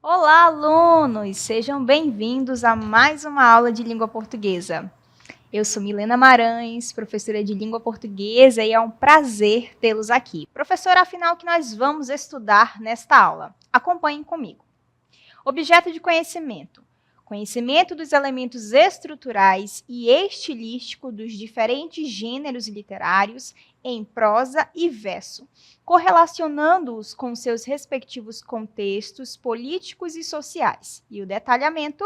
Olá, alunos! Sejam bem-vindos a mais uma aula de língua portuguesa. Eu sou Milena Marães, professora de língua portuguesa, e é um prazer tê-los aqui. Professora, afinal, o que nós vamos estudar nesta aula? Acompanhem comigo. Objeto de conhecimento. Conhecimento dos elementos estruturais e estilísticos dos diferentes gêneros literários em prosa e verso, correlacionando-os com seus respectivos contextos políticos e sociais. E o detalhamento,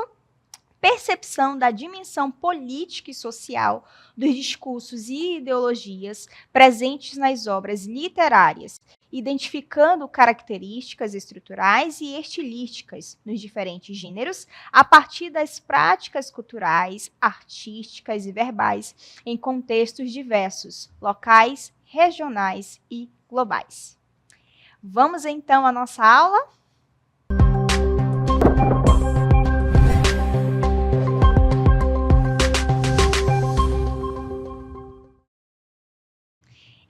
percepção da dimensão política e social dos discursos e ideologias presentes nas obras literárias, identificando características estruturais e estilísticas nos diferentes gêneros, a partir das práticas culturais, artísticas e verbais em contextos diversos, locais, regionais e globais. Vamos então à nossa aula?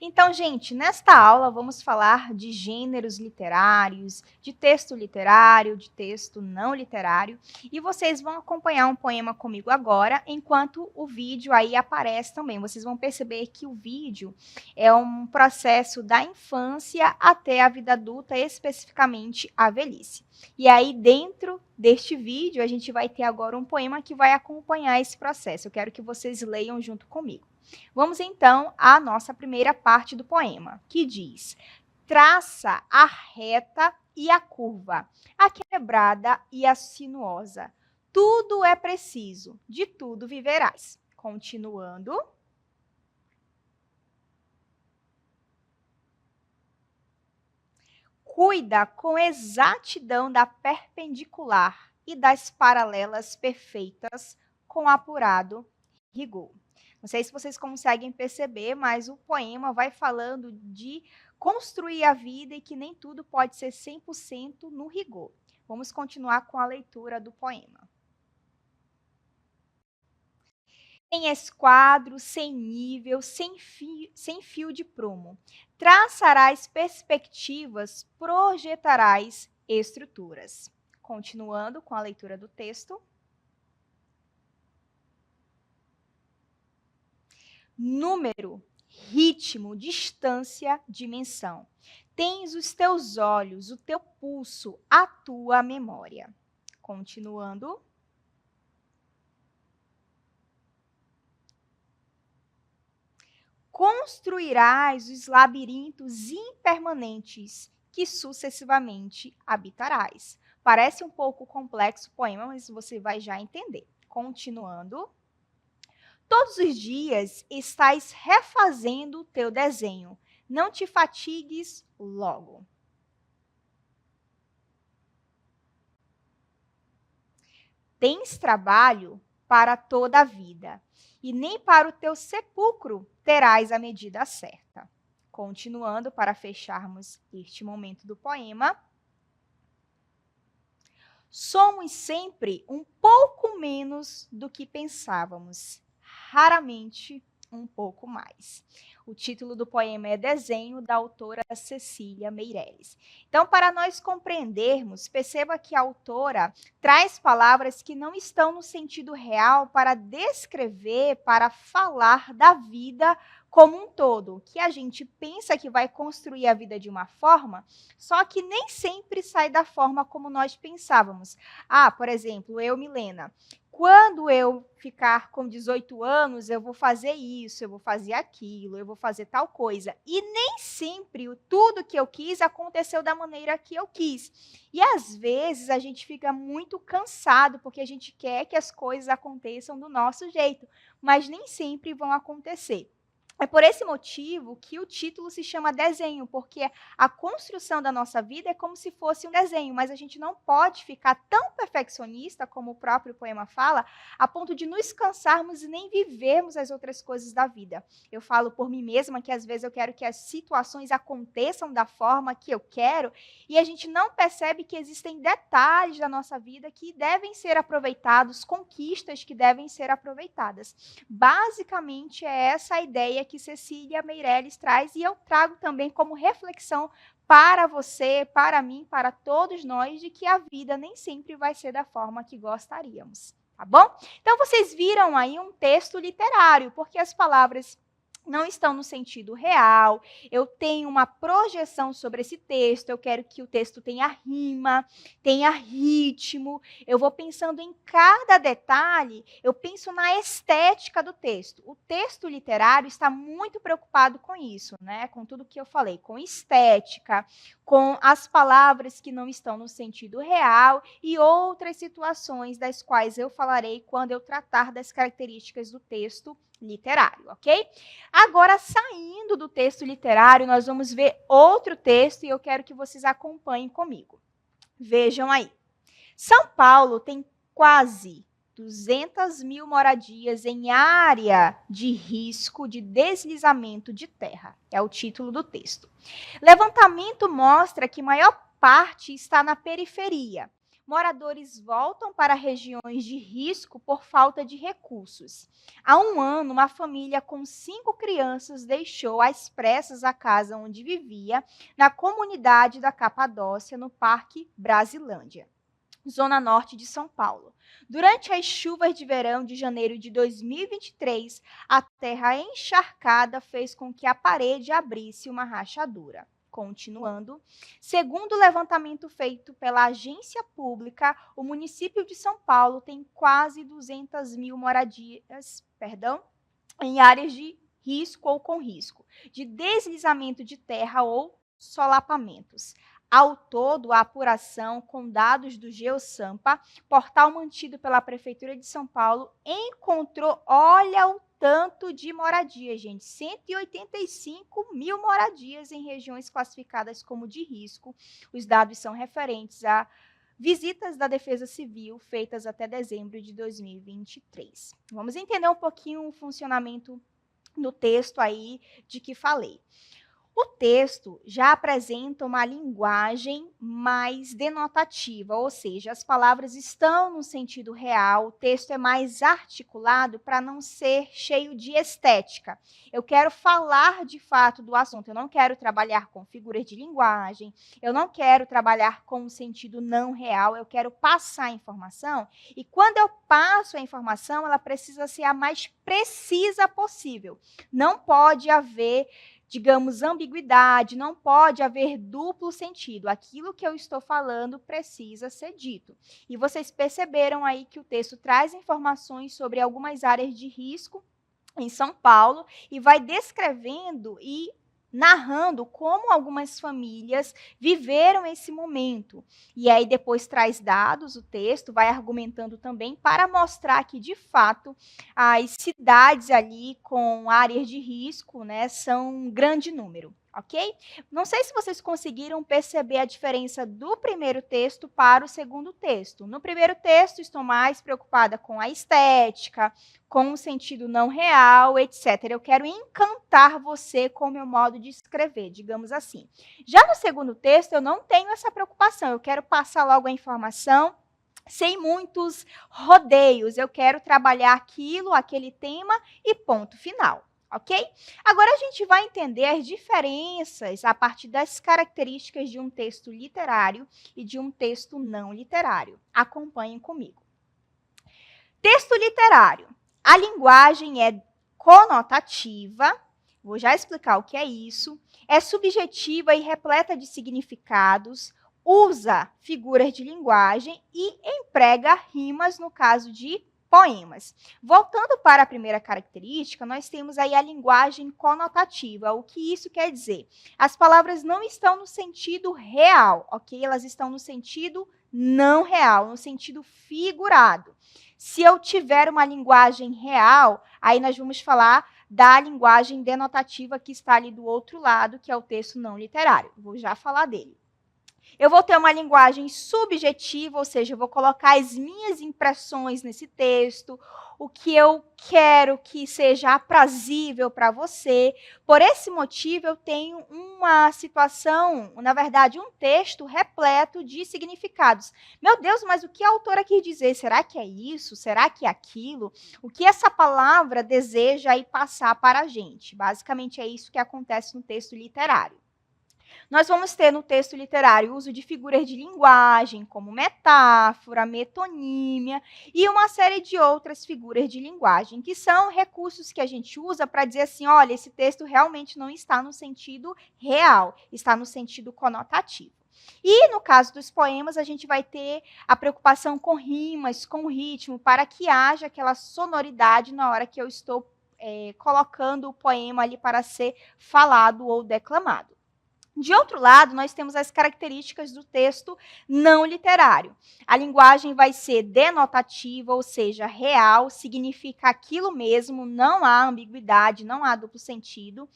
Então, gente, nesta aula vamos falar de gêneros literários, de texto literário, de texto não literário, e vocês vão acompanhar um poema comigo agora, enquanto o vídeo aí aparece também. Vocês vão perceber que o vídeo é um processo da infância até a vida adulta, especificamente a velhice. E aí, dentro deste vídeo, a gente vai ter agora um poema que vai acompanhar esse processo. Eu quero que vocês leiam junto comigo. Vamos então à nossa primeira parte do poema, que diz: traça a reta e a curva, a quebrada e a sinuosa. Tudo é preciso, de tudo viverás. Continuando. Cuida com exatidão da perpendicular e das paralelas perfeitas com apurado rigor. Não sei se vocês conseguem perceber, mas o poema vai falando de construir a vida e que nem tudo pode ser 100% no rigor. Vamos continuar com a leitura do poema. Sem esquadro, sem nível, sem fio de prumo. Traçarás perspectivas, projetarás estruturas. Continuando com a leitura do texto. Número, ritmo, distância, dimensão. Tens os teus olhos, o teu pulso, a tua memória. Continuando. Construirás os labirintos impermanentes que sucessivamente habitarás. Parece um pouco complexo o poema, mas você vai já entender. Continuando. Todos os dias estás refazendo o teu desenho. Não te fatigues logo. Tens trabalho para toda a vida, e nem para o teu sepulcro terás a medida certa. Continuando para fecharmos este momento do poema. Somos sempre um pouco menos do que pensávamos, raramente um pouco mais. O título do poema é Desenho, da autora Cecília Meirelles. Então, para nós compreendermos, perceba que a autora traz palavras que não estão no sentido real para descrever, para falar da vida como um todo, que a gente pensa que vai construir a vida de uma forma, só que nem sempre sai da forma como nós pensávamos. Por exemplo, eu, Milena, quando eu ficar com 18 anos, eu vou fazer isso, eu vou fazer aquilo, eu vou fazer tal coisa. E nem sempre tudo que eu quis aconteceu da maneira que eu quis. E às vezes a gente fica muito cansado porque a gente quer que as coisas aconteçam do nosso jeito, mas nem sempre vão acontecer. É por esse motivo que o título se chama Desenho, porque a construção da nossa vida é como se fosse um desenho, mas a gente não pode ficar tão perfeccionista, como o próprio poema fala, a ponto de nos cansarmos e nem vivermos as outras coisas da vida. Eu falo por mim mesma que às vezes eu quero que as situações aconteçam da forma que eu quero e a gente não percebe que existem detalhes da nossa vida que devem ser aproveitados, conquistas que devem ser aproveitadas. Basicamente, é essa a ideia que Cecília Meirelles traz e eu trago também como reflexão para você, para mim, para todos nós, de que a vida nem sempre vai ser da forma que gostaríamos, tá bom? Então, vocês viram aí um texto literário, porque as palavras não estão no sentido real, eu tenho uma projeção sobre esse texto, eu quero que o texto tenha rima, tenha ritmo, eu vou pensando em cada detalhe, eu penso na estética do texto. O texto literário está muito preocupado com isso, né? Com tudo que eu falei, com estética, com as palavras que não estão no sentido real e outras situações das quais eu falarei quando eu tratar das características do texto literário, ok? Agora, saindo do texto literário, nós vamos ver outro texto e eu quero que vocês acompanhem comigo. Vejam aí. São Paulo tem quase 200 mil moradias em área de risco de deslizamento de terra. É o título do texto. Levantamento mostra que maior parte está na periferia. Moradores voltam para regiões de risco por falta de recursos. Há um ano, uma família com 5 crianças deixou às pressas a casa onde vivia, na comunidade da Capadócia, no Parque Brasilândia, zona norte de São Paulo. Durante as chuvas de verão de janeiro de 2023, a terra encharcada fez com que a parede abrisse uma rachadura. Continuando, segundo o levantamento feito pela agência pública, o município de São Paulo tem quase 200 mil moradias, em áreas de risco ou com risco de deslizamento de terra ou solapamentos. Ao todo, a apuração com dados do GeoSampa, portal mantido pela Prefeitura de São Paulo, encontrou, olha o tanto de moradias, gente, 185 mil moradias em regiões classificadas como de risco. Os dados são referentes a visitas da Defesa Civil feitas até dezembro de 2023. Vamos entender um pouquinho o funcionamento do texto aí de que falei. O texto já apresenta uma linguagem mais denotativa, ou seja, as palavras estão no sentido real, o texto é mais articulado para não ser cheio de estética. Eu quero falar de fato do assunto, eu não quero trabalhar com figuras de linguagem, eu não quero trabalhar com um sentido não real, eu quero passar a informação, e quando eu passo a informação, ela precisa ser a mais precisa possível. Não pode haver, digamos, ambiguidade, não pode haver duplo sentido. Aquilo que eu estou falando precisa ser dito. E vocês perceberam aí que o texto traz informações sobre algumas áreas de risco em São Paulo e vai descrevendo e narrando como algumas famílias viveram esse momento. E aí depois traz dados, o texto vai argumentando também para mostrar que, de fato, as cidades ali com áreas de risco, né, são um grande número. Ok? Não sei se vocês conseguiram perceber a diferença do primeiro texto para o segundo texto. No primeiro texto, estou mais preocupada com a estética, com o sentido não real, etc. Eu quero encantar você com o meu modo de escrever, digamos assim. Já no segundo texto, eu não tenho essa preocupação. Eu quero passar logo a informação sem muitos rodeios. Eu quero trabalhar aquilo, aquele tema e ponto final. Ok? Agora a gente vai entender as diferenças a partir das características de um texto literário e de um texto não literário. Acompanhem comigo. Texto literário. A linguagem é conotativa, vou já explicar o que é isso, é subjetiva e repleta de significados, usa figuras de linguagem e emprega rimas no caso de poemas. Voltando para a primeira característica, nós temos aí a linguagem conotativa. O que isso quer dizer? As palavras não estão no sentido real, ok? Elas estão no sentido não real, no sentido figurado. Se eu tiver uma linguagem real, aí nós vamos falar da linguagem denotativa que está ali do outro lado, que é o texto não literário. Vou já falar dele. Eu vou ter uma linguagem subjetiva, ou seja, eu vou colocar as minhas impressões nesse texto, o que eu quero que seja aprazível para você. Por esse motivo, eu tenho uma situação, na verdade, um texto repleto de significados. Meu Deus, mas o que a autora quis dizer? Será que é isso? Será que é aquilo? O que essa palavra deseja aí passar para a gente? Basicamente, é isso que acontece no texto literário. Nós vamos ter no texto literário o uso de figuras de linguagem, como metáfora, metonímia e uma série de outras figuras de linguagem, que são recursos que a gente usa para dizer assim, olha, esse texto realmente não está no sentido real, está no sentido conotativo. E, no caso dos poemas, a gente vai ter a preocupação com rimas, com ritmo, para que haja aquela sonoridade na hora que eu estou colocando o poema ali para ser falado ou declamado. De outro lado, nós temos as características do texto não literário. A linguagem vai ser denotativa, ou seja, real, significa aquilo mesmo, não há ambiguidade, não há duplo sentido.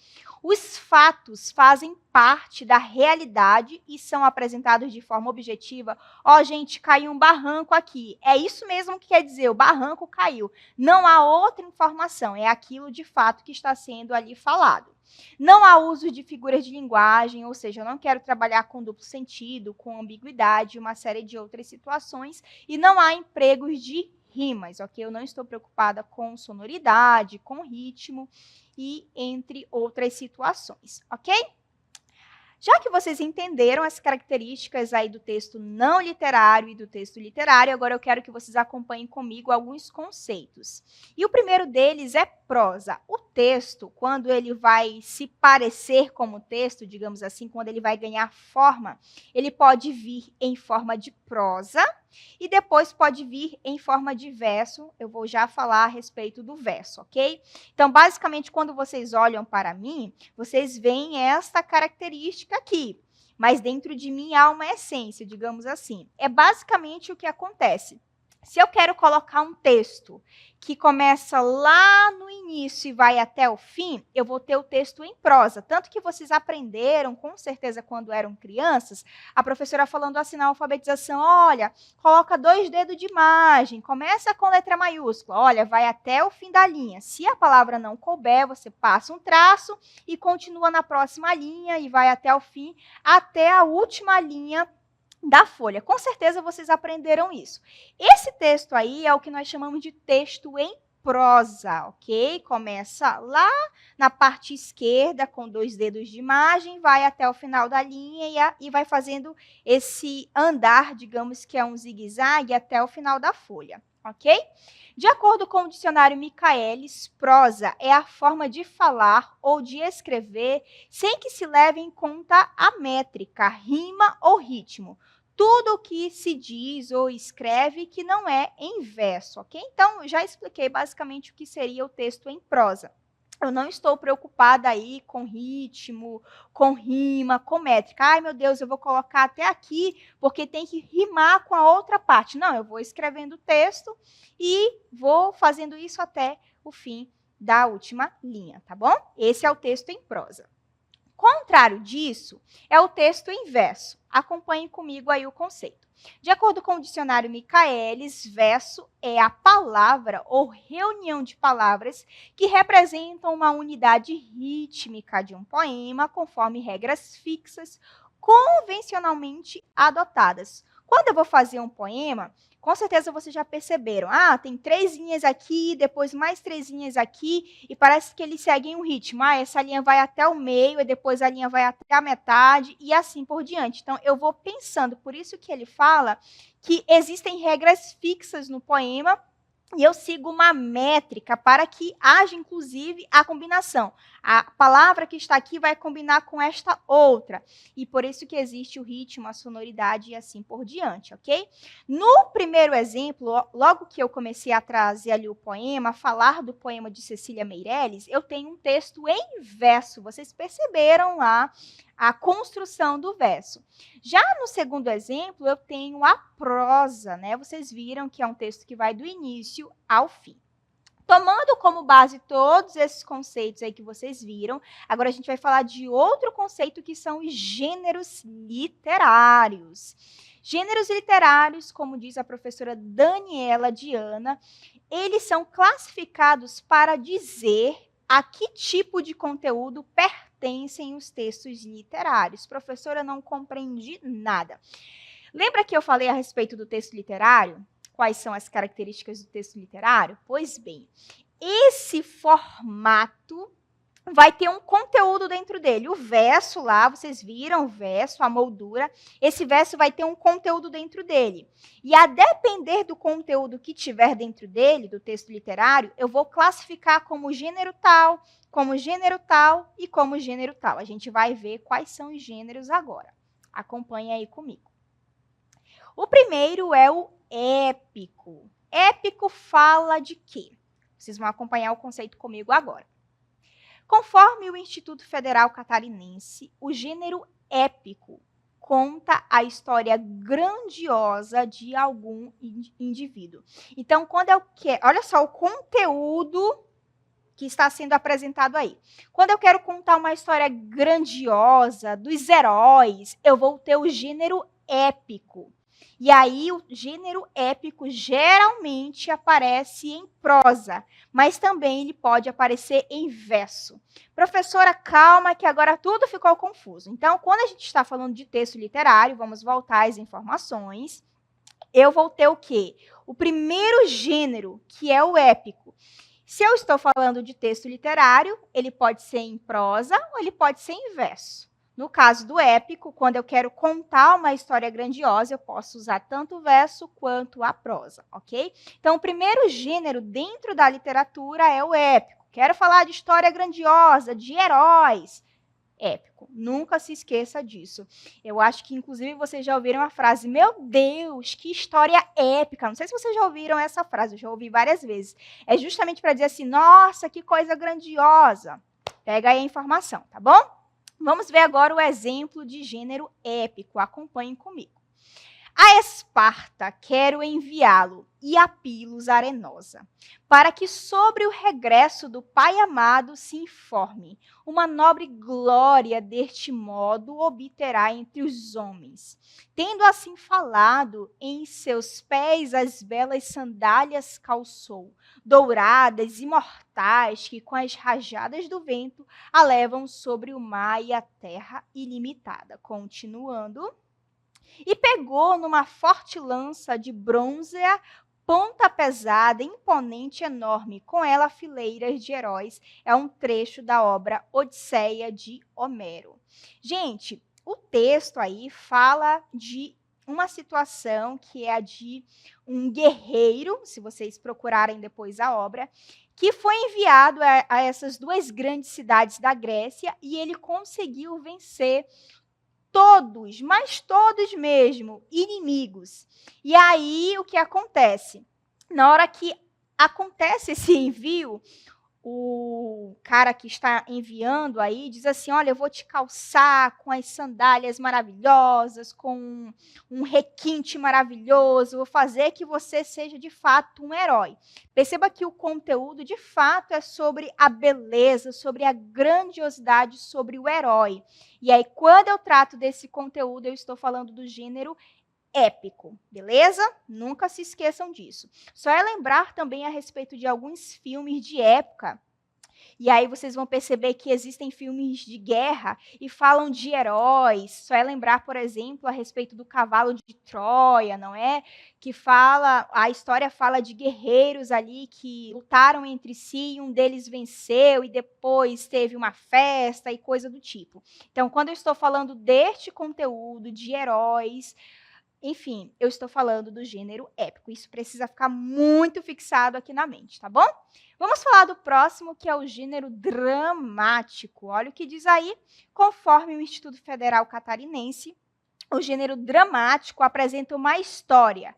Os fatos fazem parte da realidade e são apresentados de forma objetiva. Ó, gente, caiu um barranco aqui. É isso mesmo que quer dizer, o barranco caiu. Não há outra informação, é aquilo de fato que está sendo ali falado. Não há uso de figuras de linguagem, ou seja, eu não quero trabalhar com duplo sentido, com ambiguidade, uma série de outras situações, e não há empregos de rimas, ok? Eu não estou preocupada com sonoridade, com ritmo e entre outras situações, ok? Já que vocês entenderam as características aí do texto não literário e do texto literário, agora eu quero que vocês acompanhem comigo alguns conceitos. E o primeiro deles é prosa. O texto, quando ele vai se parecer como texto, digamos assim, quando ele vai ganhar forma, ele pode vir em forma de prosa e depois pode vir em forma de verso. Eu vou já falar a respeito do verso, ok? Então, basicamente, quando vocês olham para mim, vocês veem esta característica aqui. Mas dentro de mim há uma essência, digamos assim. É basicamente o que acontece. Se eu quero colocar um texto que começa lá no início e vai até o fim, eu vou ter o texto em prosa. Tanto que vocês aprenderam, com certeza, quando eram crianças, a professora falando assim na alfabetização, olha, coloca 2 dedos de margem, começa com letra maiúscula, olha, vai até o fim da linha. Se a palavra não couber, você passa um traço e continua na próxima linha e vai até o fim, até a última linha da folha. Com certeza vocês aprenderam isso. Esse texto aí é o que nós chamamos de texto em prosa, ok? Começa lá na parte esquerda, com 2 dedos de margem, vai até o final da linha e vai fazendo esse andar, digamos que é um zigue-zague, até o final da folha, ok? De acordo com o dicionário Michaelis, prosa é a forma de falar ou de escrever sem que se leve em conta a métrica, rima ou ritmo. Tudo o que se diz ou escreve que não é em verso, ok? Então, já expliquei basicamente o que seria o texto em prosa. Eu não estou preocupada aí com ritmo, com rima, com métrica. Ai, meu Deus, eu vou colocar até aqui porque tem que rimar com a outra parte. Não, eu vou escrevendo o texto e vou fazendo isso até o fim da última linha, tá bom? Esse é o texto em prosa. Contrário disso é o texto em verso. Acompanhe comigo aí o conceito. De acordo com o dicionário Michaelis, verso é a palavra ou reunião de palavras que representam uma unidade rítmica de um poema, conforme regras fixas, convencionalmente adotadas. Quando eu vou fazer um poema, com certeza vocês já perceberam. Ah, tem 3 linhas aqui, depois mais 3 linhas aqui, e parece que eles seguem um ritmo. Ah, essa linha vai até o meio, e depois a linha vai até a metade, e assim por diante. Então, eu vou pensando. Por isso que ele fala que existem regras fixas no poema, e eu sigo uma métrica para que haja, inclusive, a combinação. A palavra que está aqui vai combinar com esta outra. E por isso que existe o ritmo, a sonoridade e assim por diante, ok? No primeiro exemplo, logo que eu comecei a trazer ali o poema, falar do poema de Cecília Meirelles, eu tenho um texto em verso. Vocês perceberam lá a construção do verso. Já no segundo exemplo, eu tenho a prosa, né? Vocês viram que é um texto que vai do início ao fim. Tomando como base todos esses conceitos aí que vocês viram, agora a gente vai falar de outro conceito que são os gêneros literários. Gêneros literários, como diz a professora Daniela Diana, eles são classificados para dizer a que tipo de conteúdo pertencem os textos literários. Professora, não compreendi nada. Lembra que eu falei a respeito do texto literário? Quais são as características do texto literário? Pois bem, esse formato vai ter um conteúdo dentro dele. O verso lá, vocês viram o verso, a moldura. Esse verso vai ter um conteúdo dentro dele. E a depender do conteúdo que tiver dentro dele, do texto literário, eu vou classificar como gênero tal, como gênero tal e como gênero tal. A gente vai ver quais são os gêneros agora. Acompanhe aí comigo. O primeiro é o épico. Épico fala de quê? Vocês vão acompanhar o conceito comigo agora. Conforme o Instituto Federal Catarinense, o gênero épico conta a história grandiosa de algum indivíduo. Então, quando eu quero, olha só o conteúdo que está sendo apresentado aí. Quando eu quero contar uma história grandiosa dos heróis, eu vou ter o gênero épico. E aí, o gênero épico geralmente aparece em prosa, mas também ele pode aparecer em verso. Professora, calma que agora tudo ficou confuso. Então, quando a gente está falando de texto literário, vamos voltar às informações, eu vou ter o quê? O primeiro gênero, que é o épico. Se eu estou falando de texto literário, ele pode ser em prosa ou ele pode ser em verso. No caso do épico, quando eu quero contar uma história grandiosa, eu posso usar tanto o verso quanto a prosa, ok? Então, o primeiro gênero dentro da literatura é o épico. Quero falar de história grandiosa, de heróis. Épico. Nunca se esqueça disso. Eu acho que, inclusive, vocês já ouviram a frase, meu Deus, que história épica. Não sei se vocês já ouviram essa frase, eu já ouvi várias vezes. É justamente para dizer assim, nossa, que coisa grandiosa. Pega aí a informação, tá bom? Vamos ver agora o exemplo de gênero épico. Acompanhem comigo. A Esparta quero enviá-lo e a Pilos arenosa, para que sobre o regresso do pai amado se informe. Uma nobre glória deste modo obterá entre os homens. Tendo assim falado, em seus pés as belas sandálias calçou, douradas, imortais, que com as rajadas do vento a levam sobre o mar e a terra ilimitada. Continuando. E pegou numa forte lança de bronze, ponta pesada, imponente, enorme, com ela fileiras de heróis. É um trecho da obra Odisseia de Homero. Gente, o texto aí fala de uma situação que é a de um guerreiro, se vocês procurarem depois a obra, que foi enviado a essas duas grandes cidades da Grécia e ele conseguiu vencer todos, mas todos mesmo, inimigos. E aí, o que acontece? Na hora que acontece esse envio, o cara que está enviando aí diz assim, olha, eu vou te calçar com as sandálias maravilhosas, com um requinte maravilhoso, vou fazer que você seja de fato um herói. Perceba que o conteúdo de fato é sobre a beleza, sobre a grandiosidade, sobre o herói. E aí, quando eu trato desse conteúdo, eu estou falando do gênero épico, beleza? Nunca se esqueçam disso. Só é lembrar também a respeito de alguns filmes de época, e aí vocês vão perceber que existem filmes de guerra e falam de heróis. Só é lembrar, por exemplo, a respeito do cavalo de Troia, não é? Que fala, a história fala de guerreiros ali que lutaram entre si, e um deles venceu e depois teve uma festa e coisa do tipo. Então, quando eu estou falando deste conteúdo de heróis, enfim, eu estou falando do gênero épico. Isso precisa ficar muito fixado aqui na mente, tá bom? Vamos falar do próximo, que é o gênero dramático. Olha o que diz aí. Conforme o Instituto Federal Catarinense, o gênero dramático apresenta uma história,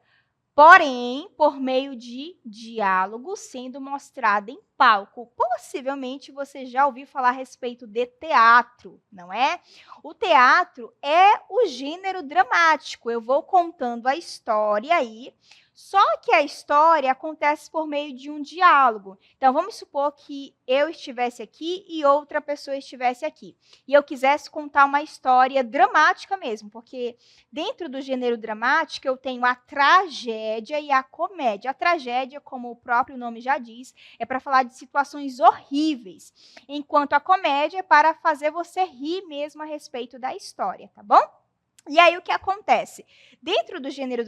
porém, por meio de diálogo sendo mostrado em palco. Possivelmente você já ouviu falar a respeito de teatro, não é? O teatro é o gênero dramático. Eu vou contando a história aí, só que a história acontece por meio de um diálogo. Então, vamos supor que eu estivesse aqui e outra pessoa estivesse aqui. E eu quisesse contar uma história dramática mesmo, porque dentro do gênero dramático eu tenho a tragédia e a comédia. A tragédia, como o próprio nome já diz, é para falar de situações horríveis, enquanto a comédia é para fazer você rir mesmo a respeito da história, tá bom? E aí o que acontece? Dentro do gênero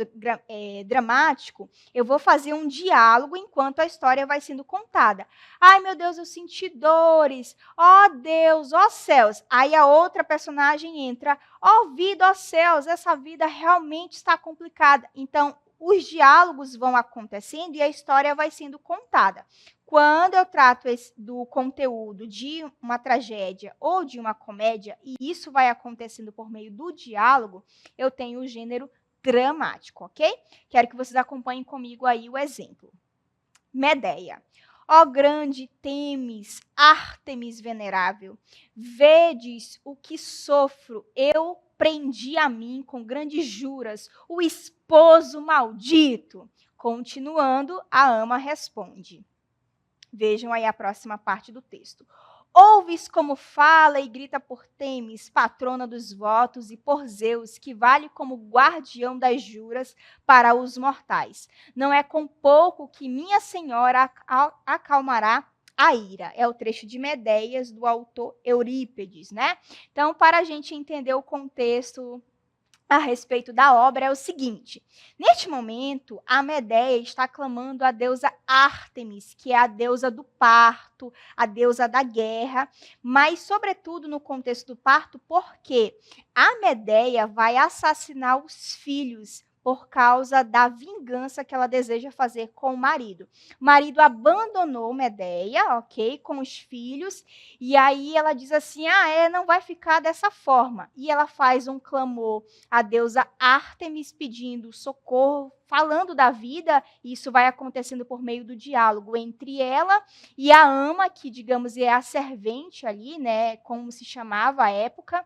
dramático, eu vou fazer um diálogo enquanto a história vai sendo contada. Ai, meu Deus, eu senti dores. Ó Deus, ó céus. Aí a outra personagem entra. Ó vida, ó céus, essa vida realmente está complicada. Então, os diálogos vão acontecendo e a história vai sendo contada. Quando eu trato do conteúdo de uma tragédia ou de uma comédia, e isso vai acontecendo por meio do diálogo, eu tenho o gênero dramático, ok? Quero que vocês acompanhem comigo aí o exemplo. Medeia. Ó grande Temis, Ártemis venerável, vedes o que sofro, eu prendi a mim com grandes juras, o esposo maldito. Continuando, a ama responde. Vejam aí a próxima parte do texto. Ouves como fala e grita por Temis, patrona dos votos, e por Zeus, que vale como guardião das juras para os mortais. Não é com pouco que minha senhora acalmará a ira. É o trecho de Medeias, do autor Eurípides, né? Então, para a gente entender o contexto a respeito da obra é o seguinte: neste momento, a Medeia está clamando a deusa Ártemis, que é a deusa do parto, a deusa da guerra, mas, sobretudo, no contexto do parto, porque a Medeia vai assassinar os filhos por causa da vingança que ela deseja fazer com o marido. O marido abandonou Medeia, ok, com os filhos, e aí ela diz assim, não vai ficar dessa forma. E ela faz um clamor a deusa Ártemis pedindo socorro, falando da vida, e isso vai acontecendo por meio do diálogo entre ela e a ama, que, digamos, é a servente ali, né, como se chamava à época,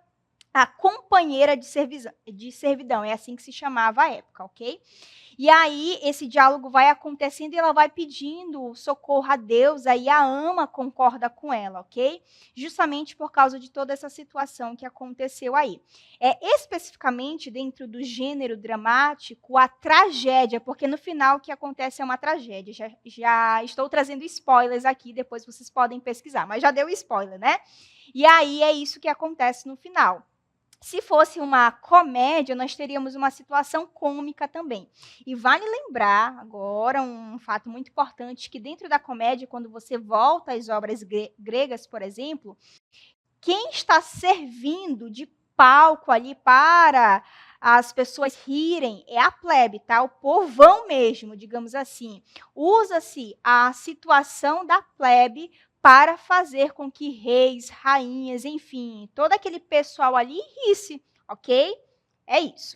a companheira de servidão, é assim que se chamava à época, ok? E aí esse diálogo vai acontecendo e ela vai pedindo socorro a Deus, aí a ama concorda com ela, ok? Justamente por causa de toda essa situação que aconteceu aí. Especificamente dentro do gênero dramático, a tragédia, porque no final o que acontece é uma tragédia. Já estou trazendo spoilers aqui, depois vocês podem pesquisar, mas já deu spoiler, né? E aí é isso que acontece no final. Se fosse uma comédia, nós teríamos uma situação cômica também. E vale lembrar agora um fato muito importante, que dentro da comédia, quando você volta às obras gregas, por exemplo, quem está servindo de palco ali para as pessoas rirem é a plebe, tá? O povão mesmo, digamos assim. Usa-se a situação da plebe para fazer com que reis, rainhas, enfim, todo aquele pessoal ali risse, ok? É isso.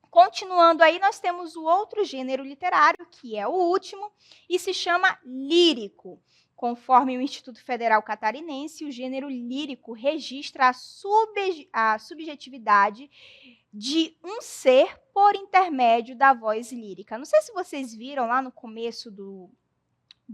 Continuando aí, nós temos o outro gênero literário, que é o último, e se chama lírico. Conforme o Instituto Federal Catarinense, o gênero lírico registra a subjetividade de um ser por intermédio da voz lírica. Não sei se vocês viram lá no começo do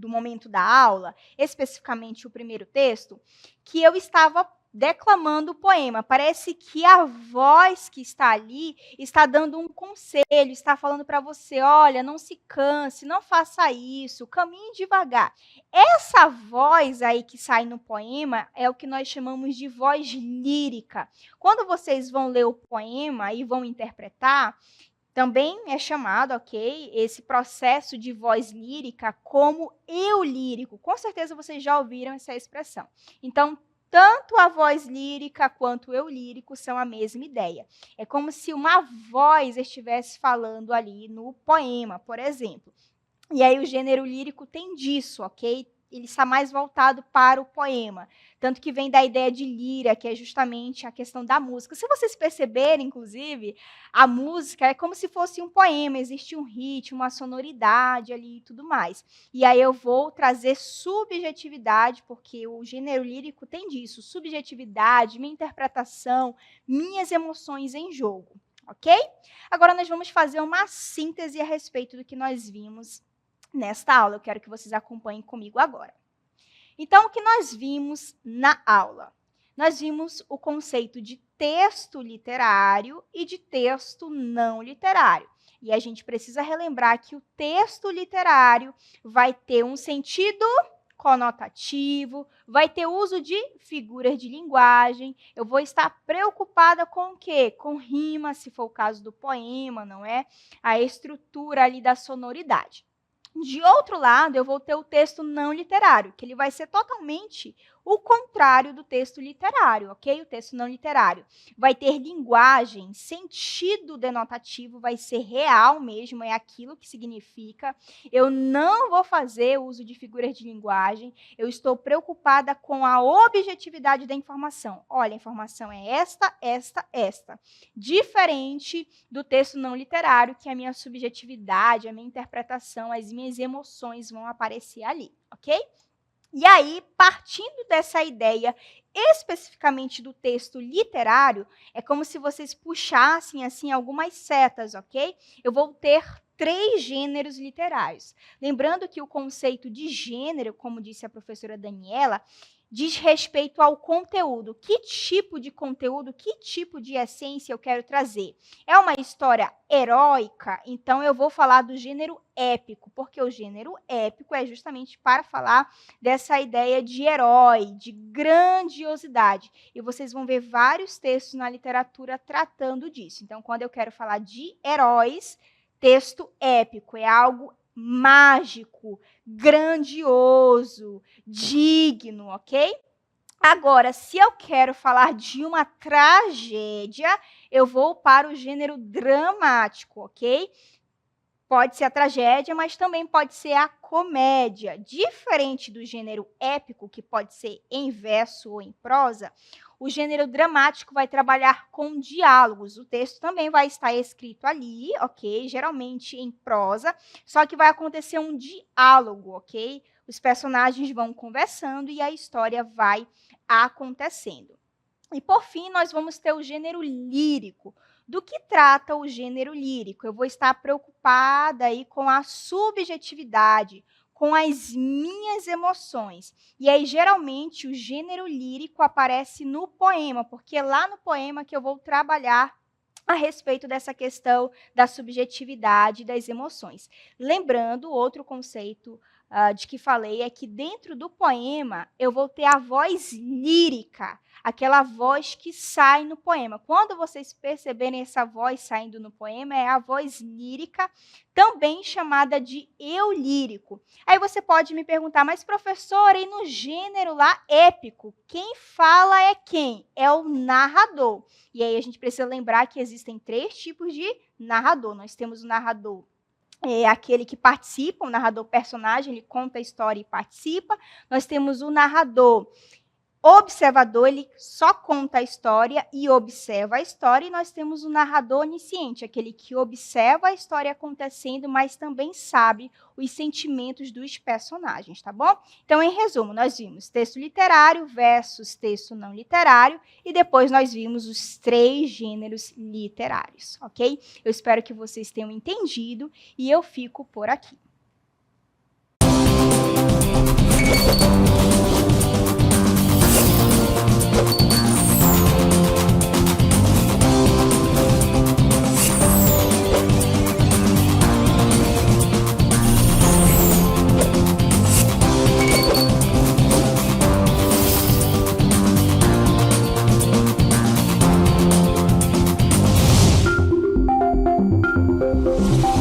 momento da aula, especificamente o primeiro texto, que eu estava declamando o poema. Parece que a voz que está ali está dando um conselho, está falando para você, olha, não se canse, não faça isso, caminhe devagar. Essa voz aí que sai no poema é o que nós chamamos de voz lírica. Quando vocês vão ler o poema e vão interpretar, também é chamado, ok, esse processo de voz lírica como eu lírico. Com certeza vocês já ouviram essa expressão. Então, tanto a voz lírica quanto o eu lírico são a mesma ideia. É como se uma voz estivesse falando ali no poema, por exemplo. E aí o gênero lírico tem disso, ok? Ele está mais voltado para o poema. Tanto que vem da ideia de líria, que é justamente a questão da música. Se vocês perceberem, inclusive, a música é como se fosse um poema, existe um ritmo, uma sonoridade ali e tudo mais. E aí eu vou trazer subjetividade, porque o gênero lírico tem disso, subjetividade, minha interpretação, minhas emoções em jogo, ok? Agora nós vamos fazer uma síntese a respeito do que nós vimos nesta aula. Eu quero que vocês acompanhem comigo agora. Então, o que nós vimos na aula? Nós vimos o conceito de texto literário e de texto não literário. E a gente precisa relembrar que o texto literário vai ter um sentido conotativo, vai ter uso de figuras de linguagem, eu vou estar preocupada com o quê? Com rima, se for o caso do poema, não é? A estrutura ali da sonoridade. De outro lado, eu vou ter o texto não literário, que ele vai ser totalmente o contrário do texto literário, ok? O texto não literário vai ter linguagem, sentido denotativo, vai ser real mesmo, é aquilo que significa. Eu não vou fazer uso de figuras de linguagem, eu estou preocupada com a objetividade da informação. Olha, a informação é esta, esta, esta. Diferente do texto não literário, que a minha subjetividade, a minha interpretação, as minhas emoções vão aparecer ali, ok? E aí, partindo dessa ideia especificamente do texto literário, é como se vocês puxassem assim algumas setas, ok? Eu vou ter 3 gêneros literários. Lembrando que o conceito de gênero, como disse a professora Daniela, diz respeito ao conteúdo. Que tipo de conteúdo, que tipo de essência eu quero trazer? É uma história heróica? Então, eu vou falar do gênero épico, porque o gênero épico é justamente para falar dessa ideia de herói, de grandiosidade. E vocês vão ver vários textos na literatura tratando disso. Então, quando eu quero falar de heróis, texto épico é algo mágico, grandioso, digno, ok? Agora, se eu quero falar de uma tragédia, eu vou para o gênero dramático, ok? Pode ser a tragédia, mas também pode ser a comédia. Diferente do gênero épico, que pode ser em verso ou em prosa, o gênero dramático vai trabalhar com diálogos. O texto também vai estar escrito ali, ok? Geralmente em prosa, só que vai acontecer um diálogo, ok? Os personagens vão conversando e a história vai acontecendo. E, por fim, nós vamos ter o gênero lírico. Do que trata o gênero lírico? Eu vou estar preocupada aí com a subjetividade, com as minhas emoções. E aí, geralmente, o gênero lírico aparece no poema, porque é lá no poema que eu vou trabalhar a respeito dessa questão da subjetividade das emoções. Lembrando, outro conceito de que falei é que dentro do poema eu vou ter a voz lírica, aquela voz que sai no poema. Quando vocês perceberem essa voz saindo no poema, é a voz lírica, também chamada de eu lírico. Aí você pode me perguntar, mas professora, e no gênero lá épico, quem fala é quem? É o narrador. E aí a gente precisa lembrar que existem 3 tipos de narrador. Nós temos o narrador aquele que participa, o narrador personagem, ele conta a história e participa. Nós temos o narrador observador, ele só conta a história e observa a história. E nós temos o narrador onisciente, aquele que observa a história acontecendo, mas também sabe os sentimentos dos personagens, tá bom? Então, em resumo, nós vimos texto literário versus texto não literário e depois nós vimos os 3 gêneros literários, ok? Eu espero que vocês tenham entendido e eu fico por aqui.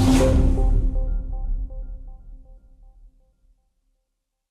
Thank you.